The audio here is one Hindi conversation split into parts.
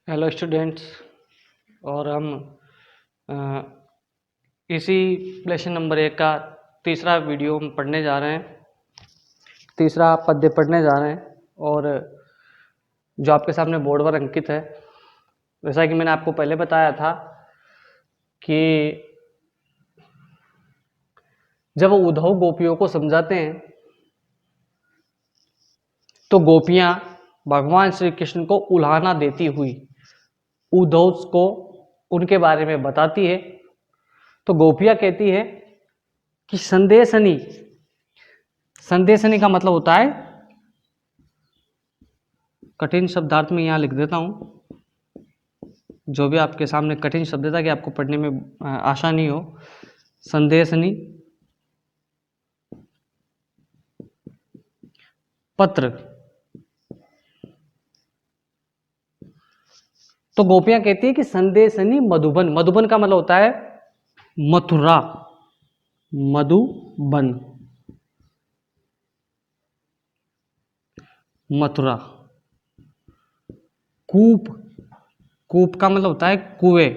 Hello students. और हम अ, इसी लेसन नंबर 1 का तीसरा वीडियो हम पढ़ने जा रहे हैं, तीसरा पद्य पढ़ने जा रहे हैं। और जो आपके सामने बोर्ड पर अंकित है, जैसा कि मैंने आपको पहले बताया था कि जब उद्धव गोपियों को समझाते हैं तो गोपियां भगवान श्री कृष्ण को उल्हाना देती हुई उद्धव को उनके बारे में बताती है। तो गोपियां कहती है कि संदेशनी, संदेशनी का मतलब होता है, कठिन शब्दार्थ में यहाँ लिख देता हूँ, जो भी आपके सामने कठिन शब्द है ताकि आपको पढ़ने में आसानी हो। संदेशनी, पत्र। तो गोपियां कहती है कि संदेशनी मधुबन, मधुबन का मतलब होता है मथुरा, मधुबन, मथुरा। कूप, कूप का मतलब होता है कुएं,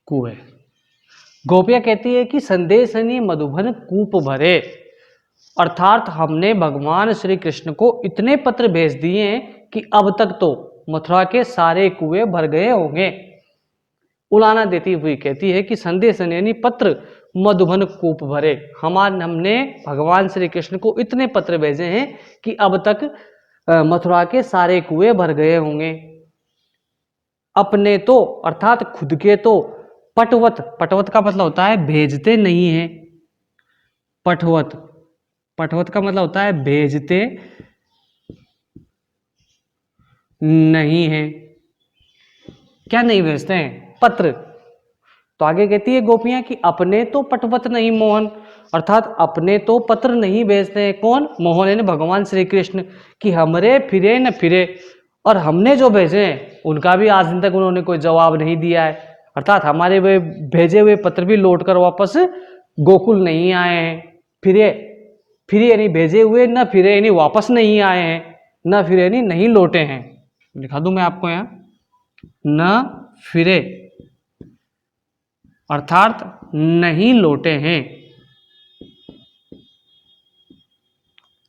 कुएं। गोपियां कहती है कि संदेशनी मधुबन कूप भरे, अर्थात हमने भगवान श्री कृष्ण को इतने पत्र भेज दिए हैं कि अब तक तो मथुरा के सारे कुएं भर गए होंगे। उलाना देती हुई कहती है कि संदेश यानी पत्र मधुबन कूप भरे, हमने भगवान श्री कृष्ण को इतने पत्र भेजे हैं कि अब तक मथुरा के सारे कुएं भर गए होंगे। अपने तो अर्थात खुद के तो पटवत, पटवत का मतलब होता है भेजते नहीं है। पटवत, पटवत का मतलब होता है भेजते नहीं है। क्या नहीं भेजते हैं? पत्र। तो आगे कहती है गोपियां कि अपने तो पटवत नहीं मोहन, अर्थात अपने तो पत्र नहीं भेजते हैं। कौन? मोहन यानी भगवान श्री कृष्ण, कि हमरे फिरे न फिरे, और हमने जो भेजे हैं उनका भी आज दिन तक उन्होंने कोई जवाब नहीं दिया है। अर्थात हमारे वे भेजे हुए पत्र भी लौटकर वापस गोकुल नहीं आए हैं। फिरे, फिरे यानी भेजे हुए, न फिरे यानी वापस नहीं आए हैं, न फिरे यानी नहीं लौटे हैं। दिखा दूं मैं आपको यहां, न फिरे अर्थात नहीं लौटे हैं,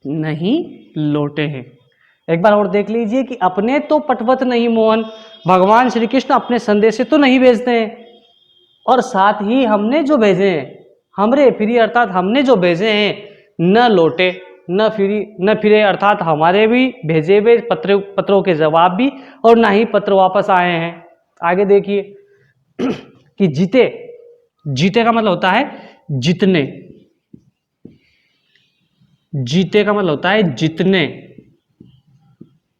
नहीं लौटे हैं। एक बार और देख लीजिए कि अपने तो पटवत नहीं मोहन, भगवान श्री कृष्ण अपने संदेश तो नहीं भेजते हैं, और साथ ही हमने जो भेजे हैं, हमरे फिरी अर्थात हमने जो भेजे हैं न लौटे, न फिरी न फिरे अर्थात हमारे भी भेजे हुए पत्रों के जवाब भी और ना ही पत्र वापस आए हैं। आगे देखिए कि जीते, जीते का मतलब होता है जितने, जीते का मतलब होता है जितने,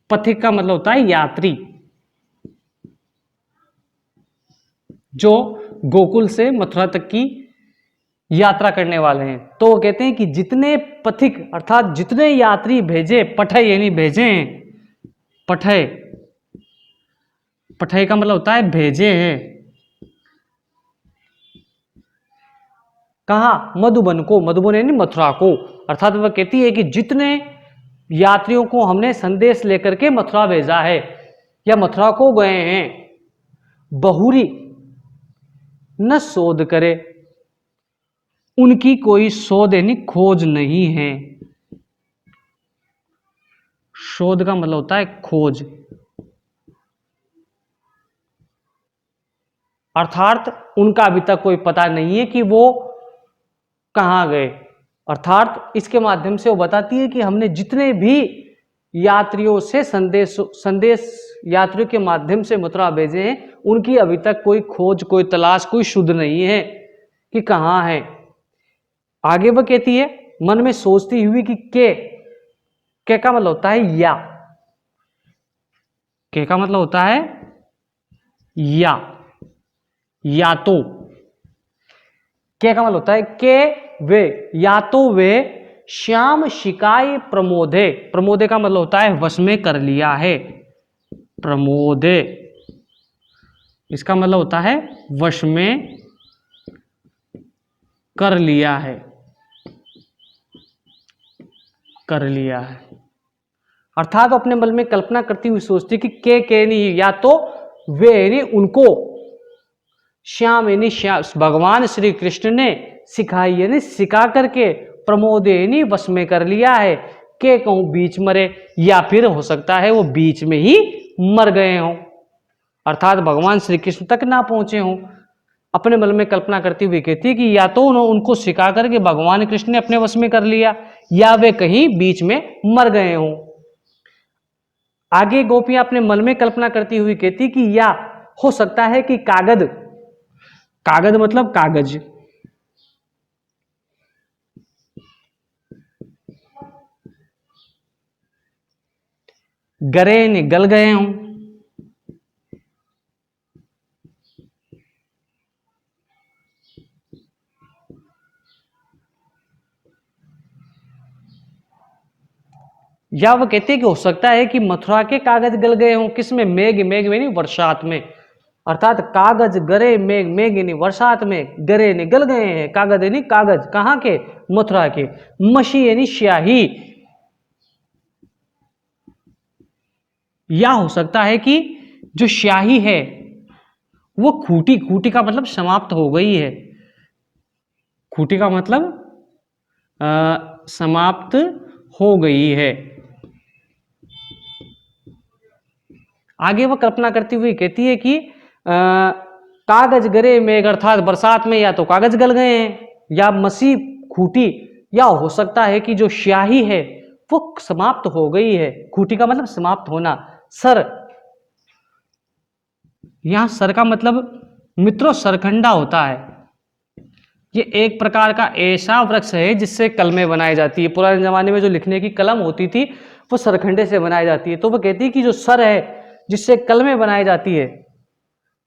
पथिक का मतलब होता है यात्री, जो गोकुल से मथुरा तक की यात्रा करने वाले हैं। तो वो कहते हैं कि जितने पथिक अर्थात जितने यात्री भेजे, पठय यानी भेजे हैं, पठय, पठय का मतलब होता है भेजे हैं। कहा? मधुबन को, मधुबन यानी मथुरा को। अर्थात वह कहती है कि जितने यात्रियों को हमने संदेश लेकर के मथुरा भेजा है या मथुरा को गए हैं, बहुरी न शोध करे, उनकी कोई शोध यानी खोज नहीं है। शोध का मतलब होता है खोज, अर्थात उनका अभी तक कोई पता नहीं है कि वो कहां गए। अर्थात इसके माध्यम से वो बताती है कि हमने जितने भी यात्रियों से संदेश यात्रियों के माध्यम से मथुरा भेजे हैं, उनकी अभी तक कोई खोज, कोई तलाश, कोई शुद्ध नहीं है कि कहां है। आगे वह कहती है मन में सोचती हुई कि के का मतलब होता है या, के का मतलब होता है या तो, के का मतलब होता है के वे, या तो वे श्याम शिकाय प्रमोदे, प्रमोदे का मतलब होता है वश में कर लिया है, प्रमोदे इसका मतलब होता है वश में कर लिया है, कर लिया है। अर्थात अपने मन में कल्पना करती हुई सोचती कि के नहीं, या तो वे यानी उनको श्याम यानी भगवान श्री कृष्ण ने सिखाई यानी सिखा करके प्रमोद यानी वश में कर लिया है, के कहूं बीच मरे, या फिर हो सकता है वो बीच में ही मर गए हों, अर्थात भगवान श्री कृष्ण तक ना पहुंचे हों। अपने मन में कल्पना करती हुई कहती है कि या तो उनको सिखा करके भगवान कृष्ण ने अपने वश में कर लिया, या वे कहीं बीच में मर गए हों। आगे गोपियां अपने मन में कल्पना करती हुई कहती कि या हो सकता है कि कागज, कागज मतलब कागज, गरे निगल गए हों, या वो कहते हैं कि हो सकता है कि मथुरा के कागज गल गए हों, किसमें, मेघ, मेघ में नहीं बरसात में, अर्थात कागज गरे मेघ, मेघ यानी बरसात में, गरे ने गल गए हैं, कागज यानी कागज, कहां के, मथुरा के, मशी यानी स्याही, या हो सकता है कि जो स्याही है वो खूटी, खूटी का मतलब समाप्त हो गई है, खूटी का मतलब समाप्त हो गई है। आगे वह कल्पना करती हुई कहती है कि कागज गरे मेघ, अर्थात बरसात में या तो कागज गल गए हैं, या मसी खूटी, या हो सकता है कि जो स्याही है वो समाप्त हो गई है, खूटी का मतलब समाप्त होना। सर, यहां सर का मतलब मित्रों सरखंडा होता है, ये एक प्रकार का ऐसा वृक्ष है जिससे कलमें बनाई जाती है। पुराने जमाने में जो लिखने की कलम होती थी वो सरखंडे से बनाई जाती है, तो वो कहती है कि जो सर है जिससे कलमें बनाई जाती है,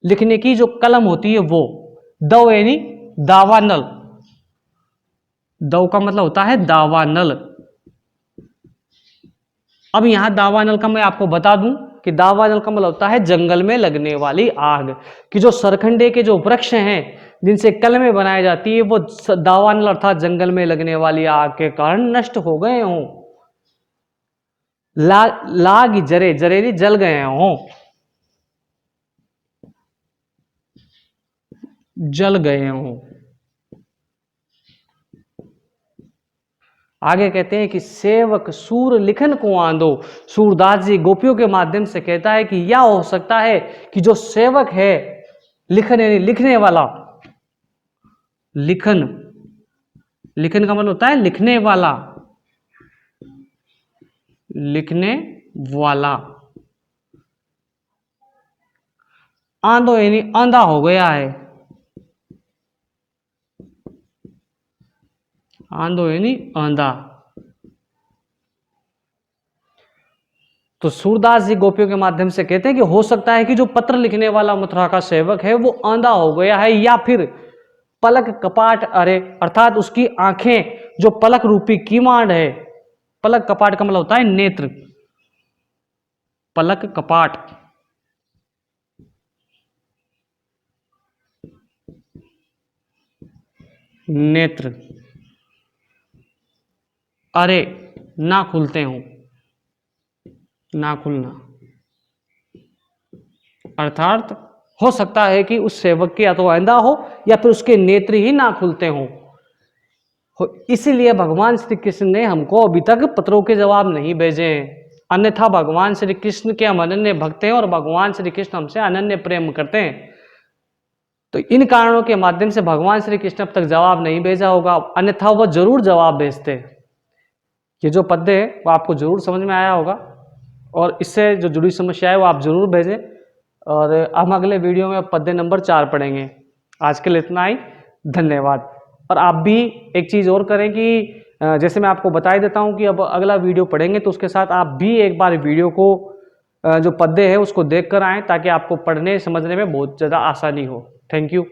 लिखने की जो कलम होती है वो, दव यानी दावानल, दव का मतलब होता है दावानल। अब यहां दावानल का मैं आपको बता दूं कि दावानल का मतलब होता है जंगल में लगने वाली आग, कि जो सरखंडे के जो वृक्ष हैं जिनसे कलमें बनाई जाती है वो दावानल अर्थात जंगल में लगने वाली आग के कारण नष्ट हो गए हों। लाग जरे, जरे नहीं जल गए हों, जल गए हों। आगे कहते हैं कि सेवक सूर लिखन को आंदो, सूरदास जी गोपियों के माध्यम से कहता है कि यह हो सकता है कि जो सेवक है, लिखन यानी लिखने वाला, लिखन, लिखन का मतलब होता है लिखने वाला, लिखने वाला, आंधो यानी आंधा हो गया है, आंधो यानी आंधा। तो सूरदास जी गोपियों के माध्यम से कहते हैं कि हो सकता है कि जो पत्र लिखने वाला मथुरा का सेवक है वो आंधा हो गया है, या फिर पलक कपाट अरे, अर्थात उसकी आंखें जो पलक रूपी कीमांड है, पलक कपाट का मतलब होता है नेत्र, पलक कपाट, नेत्र, अरे ना खुलते हों, ना खुलना, अर्थात हो सकता है कि उस सेवक के या तो अंधा हो या फिर उसके नेत्र ही ना खुलते हों। इसीलिए भगवान श्री कृष्ण ने हमको अभी तक पत्रों के जवाब नहीं भेजे हैं, अन्यथा भगवान श्री कृष्ण के हम अनन्य भक्त हैं और भगवान श्री कृष्ण हमसे अनन्य प्रेम करते हैं। तो इन कारणों के माध्यम से भगवान श्री कृष्ण अब तक जवाब नहीं भेजा होगा, अन्यथा वह जरूर जवाब भेजते। ये जो पद्य है वो आपको जरूर समझ में आया होगा, और इससे जो जुड़ी समस्या है वो आप जरूर भेजें, और हम अगले वीडियो में पद्य नंबर 4 पढ़ेंगे। आज के लिए इतना ही, धन्यवाद। और आप भी एक चीज़ और करें कि जैसे मैं आपको बता ही देता हूं कि अब अगला वीडियो पढ़ेंगे तो उसके साथ आप भी एक बार वीडियो को जो पद्य है उसको देख कर आएँ, ताकि आपको पढ़ने समझने में बहुत ज़्यादा आसानी हो। Thank you.